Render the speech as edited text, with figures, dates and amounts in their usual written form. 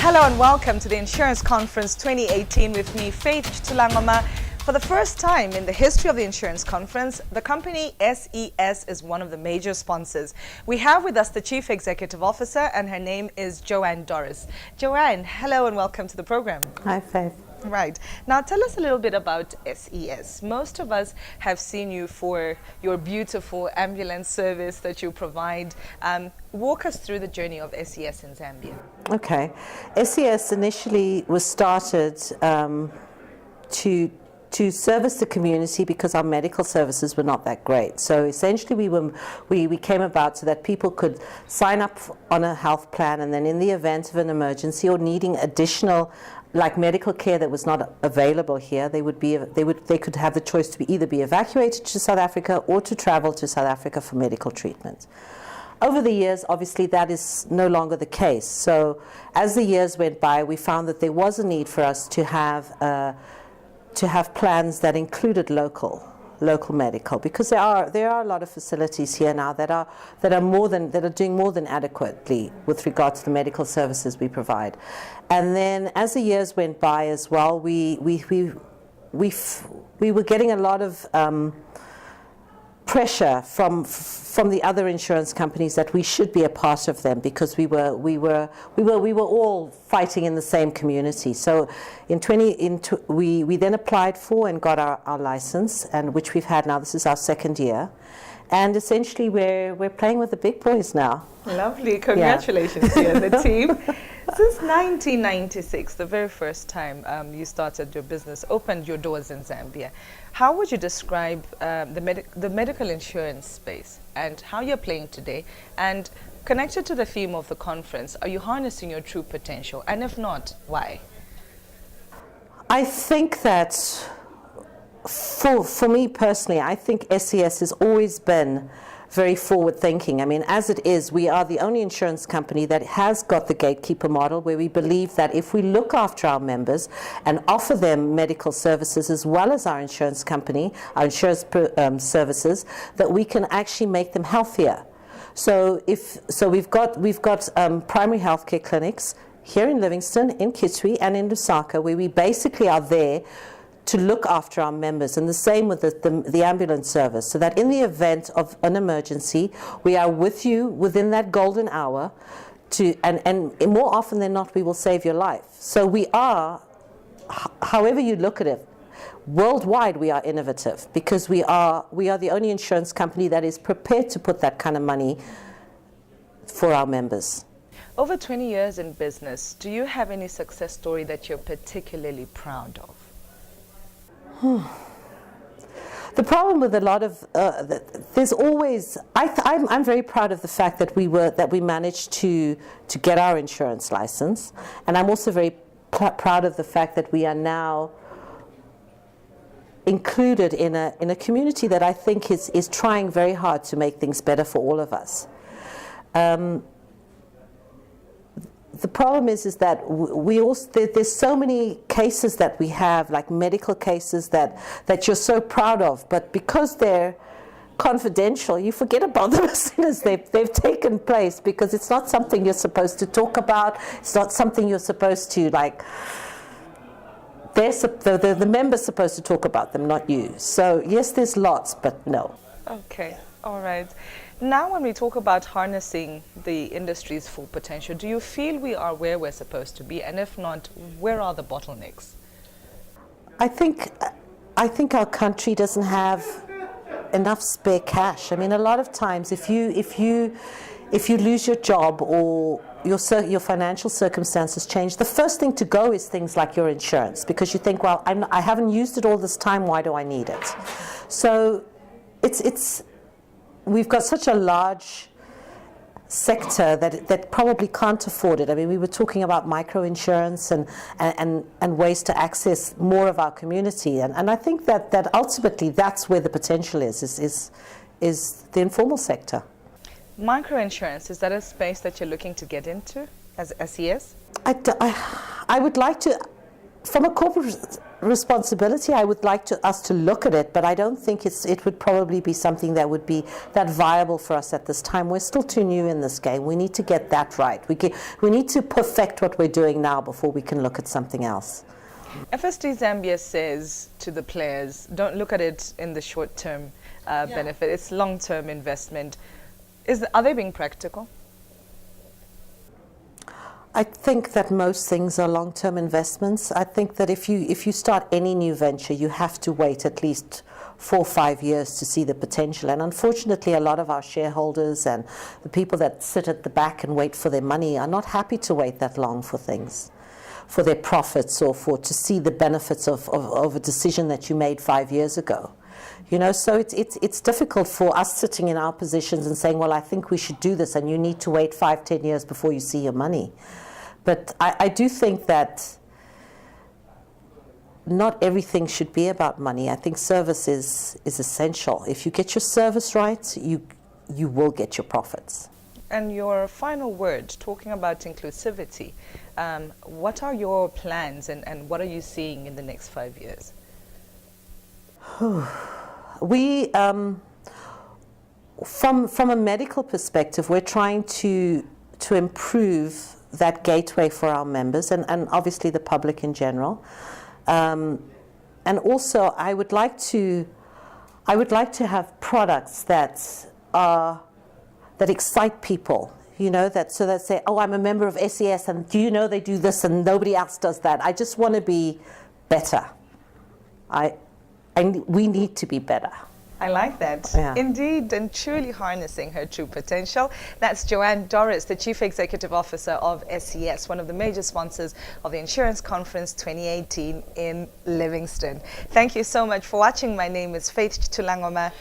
Hello and welcome to the Insurance Conference 2018 with me, Faith Tulangoma. For the first time in the history of the Insurance Conference, the company SES is one of the major sponsors. We have with us the Chief Executive Officer, and her name is Doras. Joanne, hello and welcome to the program. Hi, Faith. Right. Now tell us a little bit about SES. Most of us have seen you for your beautiful ambulance service that you provide. Walk us through the journey of SES in Zambia. Okay. SES initially was started to service the community because our medical services were not that great. So essentially we came about so that people could sign up on a health plan, and then in the event of an emergency or needing additional medical care that was not available here, they could have the choice to either be evacuated to South Africa or to travel to South Africa for medical treatment. Over the years, obviously, that is no longer the case. So as the years went by, we found that there was a need for us to have plans that included local medical, because there are a lot of facilities here now that are doing more than adequately with regard to the medical services we provide. And then as the years went by as well, we were getting a lot of pressure from the other insurance companies that we should be a part of them, because we were all fighting in the same community. So we then applied for and got our license, and which we've had now. This is our second year, and essentially we're playing with the big boys now. Lovely, congratulations to you and the team. Since 1996, the very first time you started your business, opened your doors in Zambia, how would you describe the medical insurance space and how you're playing today? And connected to the theme of the conference, are you harnessing your true potential? And if not, why? I think that for me personally, I think SES has always been very forward thinking. I mean, as it is, we are the only insurance company that has got the gatekeeper model, where we believe that if we look after our members and offer them medical services as well as our insurance company, our insurance services, that we can actually make them healthier. So we've got primary healthcare clinics here in Livingston, in Kitwe, and in Lusaka, where we basically are there to look after our members, and the same with the ambulance service, so that in the event of an emergency, we are with you within that golden hour, and more often than not, we will save your life. So we are, however you look at it, worldwide we are innovative, because we are the only insurance company that is prepared to put that kind of money for our members. Over 20 years in business, do you have any success story that you're particularly proud of? The problem with a lot of there's always I'm very proud of the fact that we managed to get our insurance license, and I'm also very proud of the fact that we are now included in a community that I think is trying very hard to make things better for all of us. The problem is that there's so many cases that we have, like medical cases that you're so proud of, but because they're confidential, you forget about them as soon as they've taken place, because it's not something you're supposed to talk about. It's not something you're supposed to the member's supposed to talk about them, not you. So yes, there's lots, but no. Okay, all right. Now when we talk about harnessing the industry's full potential, do you feel we are where we're supposed to be? And if not, where are the bottlenecks? I think our country doesn't have enough spare cash. I mean, a lot of times if you lose your job or your financial circumstances change, the first thing to go is things like your insurance, because you think, well, I haven't used it all this time, why do I need it? So we've got such a large sector that probably can't afford it. I mean, we were talking about microinsurance and ways to access more of our community, and I think that ultimately that's where the potential is the informal sector. Microinsurance, is that a space that you're looking to get into as SES? I would like to, from a corporate responsibility. I would like us to look at it, but I don't think it would probably be something that would be that viable for us at this time. We're still too new in this game. We need to get that right. We need to perfect what we're doing now before we can look at something else. FSD Zambia says to the players, don't look at it in the short-term benefit. It's long-term investment. Are they being practical? I think that most things are long-term investments. I think that if you start any new venture, you have to wait at least 4 or 5 years to see the potential. And unfortunately, a lot of our shareholders and the people that sit at the back and wait for their money are not happy to wait that long for things, for their profits, or to see the benefits of a decision that you made 5 years ago. You know, so it's difficult for us sitting in our positions and saying, well, I think we should do this, and you need to wait 5, 10 years before you see your money. But I do think that not everything should be about money. I think service is essential. If you get your service right, you will get your profits. And your final word, talking about inclusivity, what are your plans and what are you seeing in the next 5 years? We, from a medical perspective, we're trying to improve that gateway for our members and obviously the public in general. And also, I would like to have products that excite people. You know, so that say, oh, I'm a member of SES, and do you know they do this and nobody else does that. I just want to be better. We need to be better. I like that. Yeah. Indeed, and truly harnessing her true potential. That's Joanne Doras, the Chief Executive Officer of SES, one of the major sponsors of the Insurance Conference 2018 in Livingston. Thank you so much for watching. My name is Faith Tulangoma.